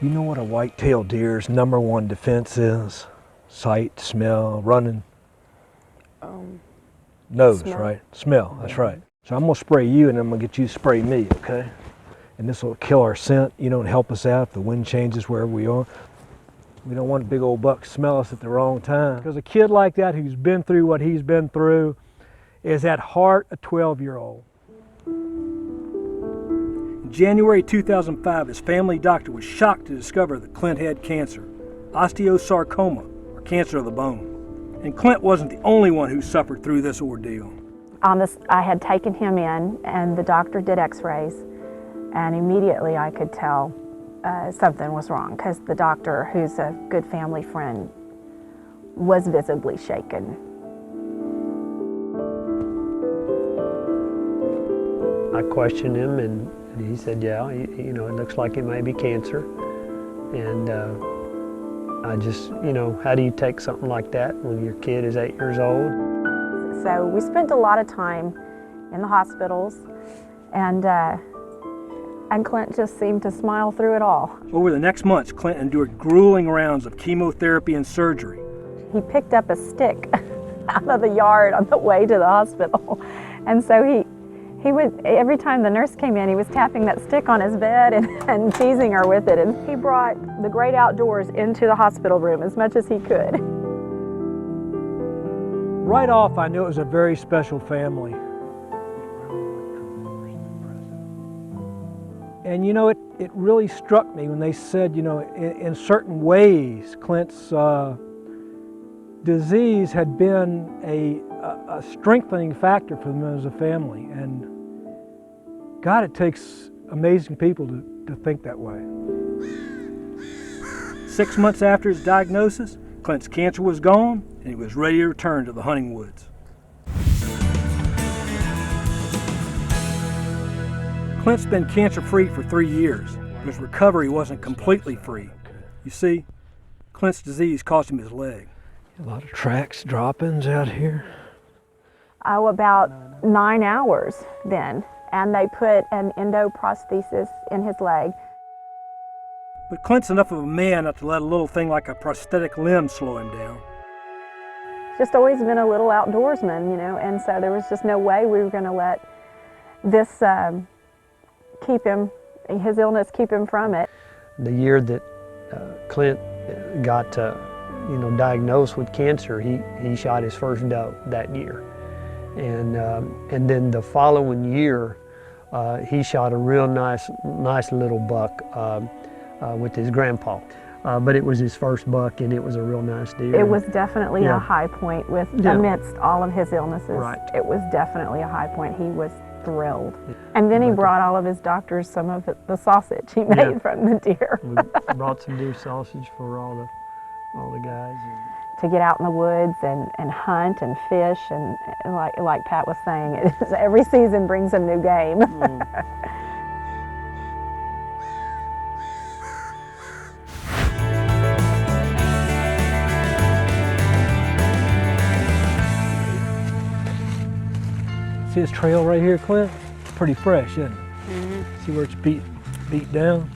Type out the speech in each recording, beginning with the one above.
You know what a whitetail deer's #1 defense is? Sight, smell, running? Nose, Smell. right? Smell, that's right. So I'm gonna spray you and I'm gonna get you to spray me, okay? And this will kill our scent, you know, and help us out if the wind changes wherever we are. We don't want a big old buck to smell us at the wrong time. Because a kid like that who's been through what he's been through is at heart a 12-year-old. In January 2005, his family doctor was shocked to discover that Clint had cancer, osteosarcoma, or cancer of the bone. And Clint wasn't the only one who suffered through this ordeal. I had taken him in, and the doctor did x-rays, and immediately I could tell something was wrong, because the doctor, who's a good family friend, was visibly shaken. I questioned him, and he said, yeah, you know, it looks like it may be cancer. And I just, you know, how do you take something like that when your kid is 8 years old? So we spent a lot of time in the hospitals, and Clint just seemed to smile through it all. Over the next months, Clint endured grueling rounds of chemotherapy and surgery. He picked up a stick out of the yard on the way to the hospital, and so he would, every time the nurse came in, he was tapping that stick on his bed and teasing her with it. And he brought the great outdoors into the hospital room as much as he could. Right off, I knew it was a very special family. And you know, it really struck me when they said, you know, in certain ways, Clint's disease had been a strengthening factor for them as a family. And God, it takes amazing people to think that way. 6 months after his diagnosis, Clint's cancer was gone and he was ready to return to the hunting woods. Clint's been cancer-free for 3 years, but his recovery wasn't completely free. You see, Clint's disease cost him his leg. A lot of tracks, drop-ins out here. Oh, about 9 hours then, and they put an endoprosthesis in his leg. But Clint's enough of a man not to let a little thing like a prosthetic limb slow him down. Just always been a little outdoorsman, you know, and so there was just no way we were going to let this keep him, his illness keep him from it. The year that Clint got you know, diagnosed with cancer, he shot his first doe that year. And then the following year, he shot a real nice little buck with his grandpa. But it was his first buck, and it was a real nice deer. It was definitely Yeah. a high point with, Yeah. amidst all of his illnesses. Right. It was definitely a high point. He was thrilled. And then he brought all of his doctors some of the sausage he made Yeah. from the deer. We brought some deer sausage for all the guys. To get out in the woods and hunt and fish, and like Pat was saying, every season brings a new game. See this trail right here, Clint? It's pretty fresh, isn't it? Mm-hmm. See where it's beat down?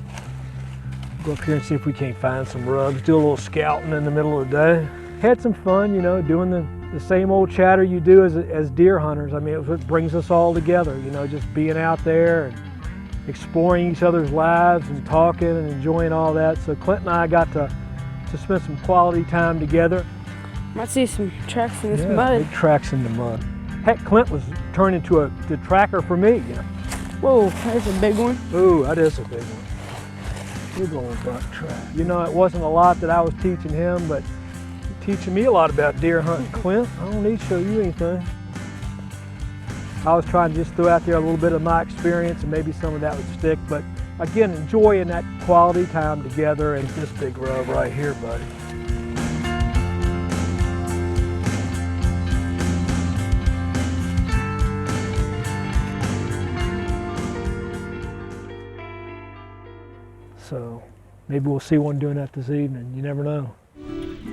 Go up here and see if we can't find some rubs. Do a little scouting in the middle of the day. Had some fun, you know, doing the same old chatter you do as deer hunters. I mean, it's what brings us all together, you know, just being out there and exploring each other's lives and talking and enjoying all that. So Clint and I got to spend some quality time together. Might see some tracks in this Yeah, mud. big tracks in the mud. Heck, Clint was turned into the tracker for me, you know. Whoa, there's a big one. Ooh, that is a big one. Big old buck track. You know, it wasn't a lot that I was teaching him, but teaching me a lot about deer hunting. Clint, I don't need to show you anything. I was trying to just throw out there a little bit of my experience, and maybe some of that would stick, but again, enjoying that quality time together. And this big rub right here, buddy. So maybe we'll see one doing that this evening. You never know.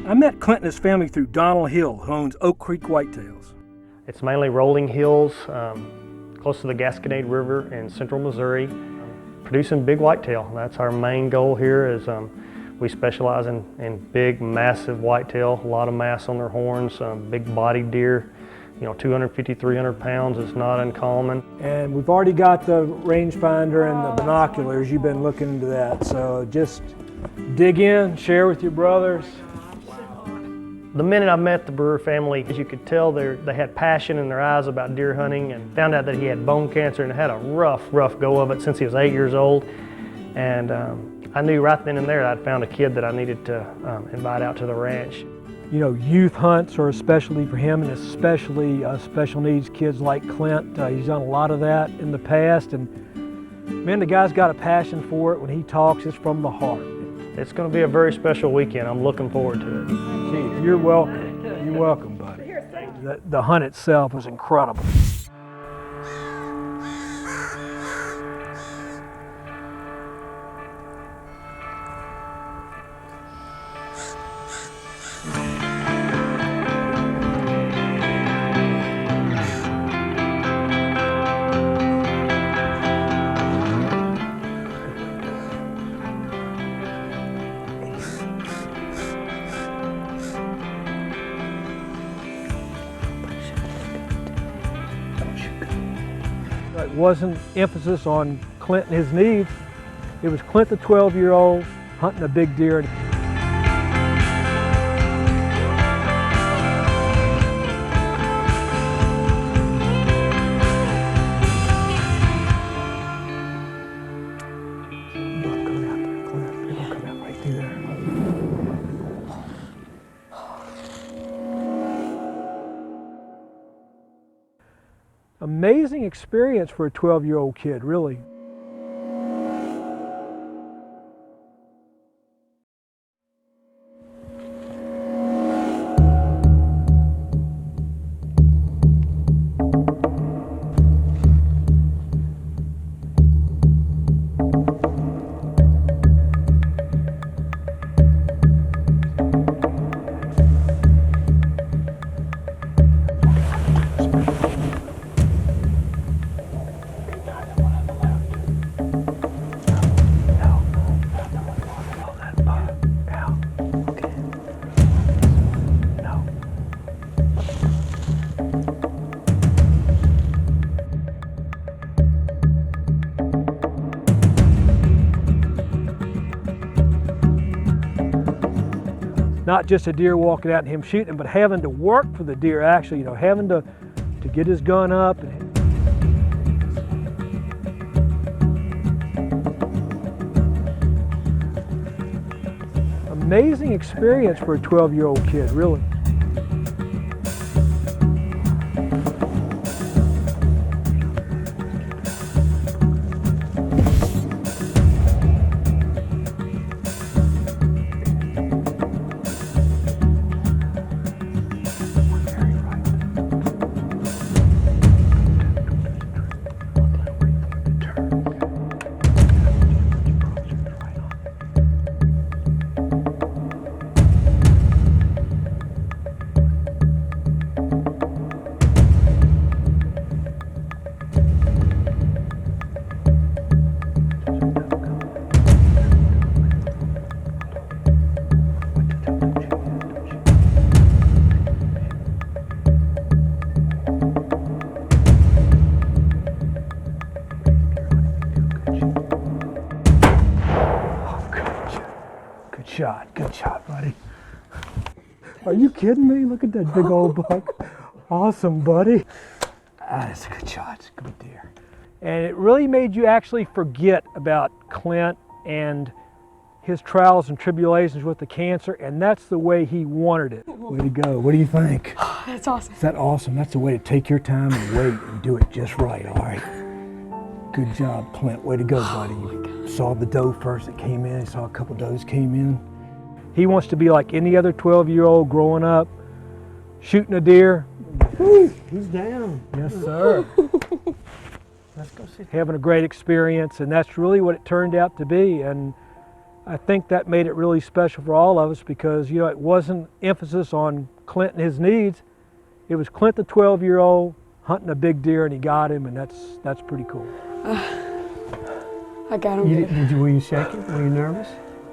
I met Clint and his family through Donald Hill, who owns Oak Creek Whitetails. It's mainly rolling hills close to the Gasconade River in central Missouri. producing big whitetail. That's our main goal here. Is we specialize in big, massive whitetail, a lot of mass on their horns, big bodied deer. 250, 300 pounds is not uncommon. And we've already got the rangefinder and the binoculars. You've been looking into that. So just dig in, share with your brothers. The minute I met the Brewer family, as you could tell, they had passion in their eyes about deer hunting, and found out that he had bone cancer and had a rough go of it since he was 8 years old. And I knew right then and there I'd found a kid that I needed to invite out to the ranch. Youth hunts are a specialty for him, and especially special needs kids like Clint. He's done a lot of that in the past, and man, the guy's got a passion for it. When he talks, it's from the heart. It's going to be a very special weekend. I'm looking forward to it. Keith, you're welcome. You're welcome, buddy. The hunt itself was incredible. It wasn't emphasis on Clint and his needs. It was Clint, the 12-year-old, hunting a big deer. Amazing experience for a 12-year-old kid, really. Not just a deer walking out and him shooting, but having to work for the deer, actually, having to get his gun up. Amazing experience for a 12-year-old kid, really. Good shot, buddy. Are you kidding me? Look at that big old buck. Awesome, buddy. That's a good shot. It's a good deer. And it really made you actually forget about Clint and his trials and tribulations with the cancer, and that's the way he wanted it. Way to go. What do you think? That's awesome. Is that awesome? That's the way to take your time and wait and do it just right, all right? Good job, Clint. Way to go, buddy. You saw the doe first that came in. You saw a couple does came in. He wants to be like any other 12-year-old growing up, shooting a deer. Woo, he's down. Yes, sir. Let's go see. Having a great experience, and that's really what it turned out to be. And I think that made it really special for all of us because, it wasn't emphasis on Clint and his needs. It was Clint, the 12-year-old, hunting a big deer, and he got him, and that's pretty cool. I got him. Were you shaking? Were you nervous?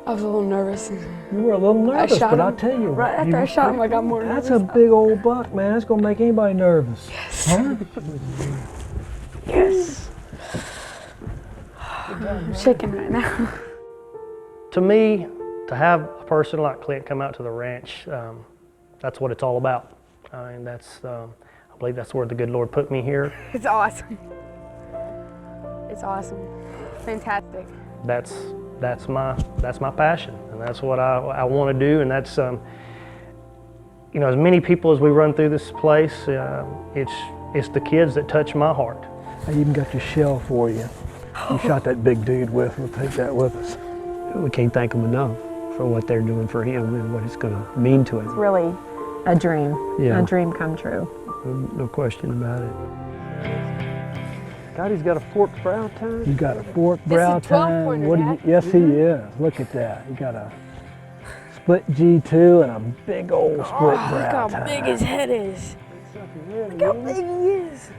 I was a little nervous. You were a little nervous, shot but I'll him. tell you. Right after I shot him, I got more nervous. That's a big old buck, man. That's gonna make anybody nervous. Yes. Huh? Yes. I'm shaking right now. To me, to have a person like Clint come out to the ranch, that's what it's all about. And that's, I believe that's where the good Lord put me here. It's awesome. It's awesome. Fantastic. That's my passion, and that's what I want to do. And that's, you know, as many people as we run through this place, it's the kids that touch my heart. I even got your shell for you. You shot that big dude with. We'll take that with us. We can't thank them enough for what they're doing for him and what it's going to mean to him. It's really a dream, Yeah. a dream come true. No question about it. God, he's got a forked brow tine. You got a forked This is brow a 12 tine. pointer, What do Dad. you? Yes, he is. Look at that. He got a split G2 and a big old split Look brow how tine. big his head is. Look how big he is.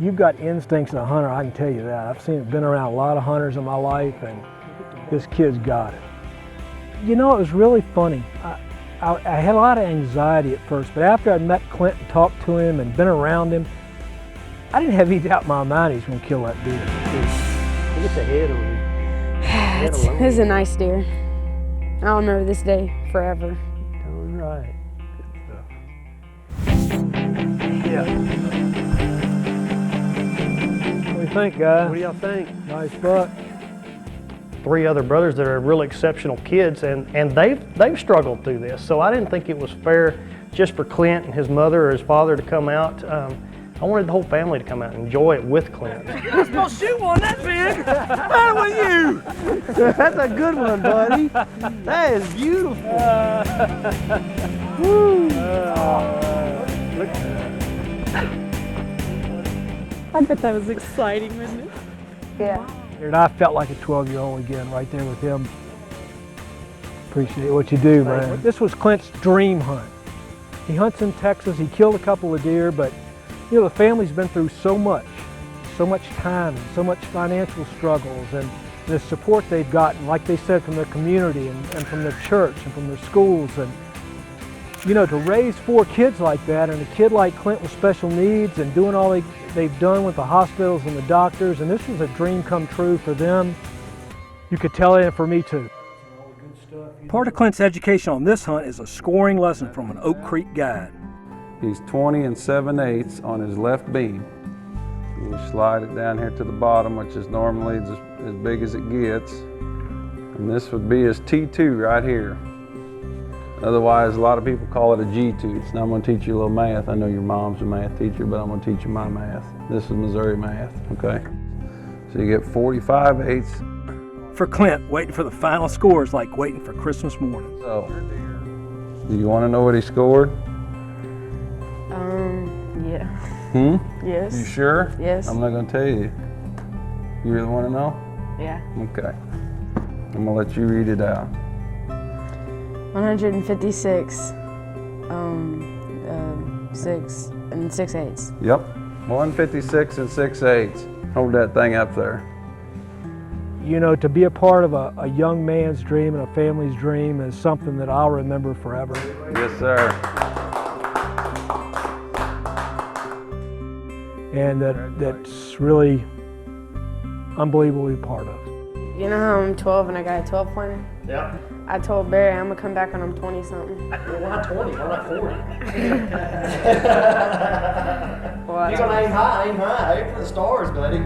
You've got instincts as a hunter, I can tell you that. I've been around a lot of hunters in my life, and this kid's got it. You know, it was really funny. I had a lot of anxiety at first, but after I met Clint and talked to him and been around him, I didn't have any doubt in my mind he's going to kill that deer. Look at the head on him. This is a nice deer. I'll remember this day forever. Totally right. Yeah. What do you think, guys? What do y'all think? Nice buck. 3 other brothers that are real exceptional kids, and they've struggled through this. So I didn't think it was fair just for Clint and his mother or his father to come out. I wanted the whole family to come out and enjoy it with Clint. You're supposed to shoot one that big. How with you? That's a good one, buddy. That is beautiful. I bet that was exciting, wasn't it? Yeah. And I felt like a 12-year-old again right there with him. Appreciate what you do, man. This was Clint's dream hunt. He hunts in Texas. He killed a couple of deer, but you know, the family's been through so much time and so much financial struggles, and the support they've gotten, like they said, from their community and from their church and from their schools. And you know, to raise 4 kids like that, and a kid like Clint with special needs and doing all they've done with the hospitals and the doctors, and this was a dream come true for them. You could tell it, and for me too. Part of Clint's education on this hunt is a scoring lesson from an Oak Creek guide. He's 20 7/8 on his left beam. You slide it down here to the bottom, which is normally as big as it gets. And this would be his T2 right here. Otherwise, a lot of people call it a G2. Now I'm going to teach you a little math. I know your mom's a math teacher, but I'm going to teach you my math. This is Missouri math, okay? So you get 45/8. For Clint, waiting for the final score is like waiting for Christmas morning. So, do you want to know what he scored? Yeah. Yes. You sure? Yes. I'm not going to tell you. You really want to know? Yeah. Okay. I'm going to let you read it out. 156, 6 and 6/8. Yep, 156 and 6/8. Hold that thing up there. You know, to be a part of a young man's dream and a family's dream is something that I'll remember forever. Yes, sir. And that's really unbelievable to be part of. You know how I'm 12 and I got a 12 pointer? Yeah. I told Barry I'm gonna come back when I'm 20 something. We're not 20, we're not 40. Well, You're gonna aim high for the stars, buddy.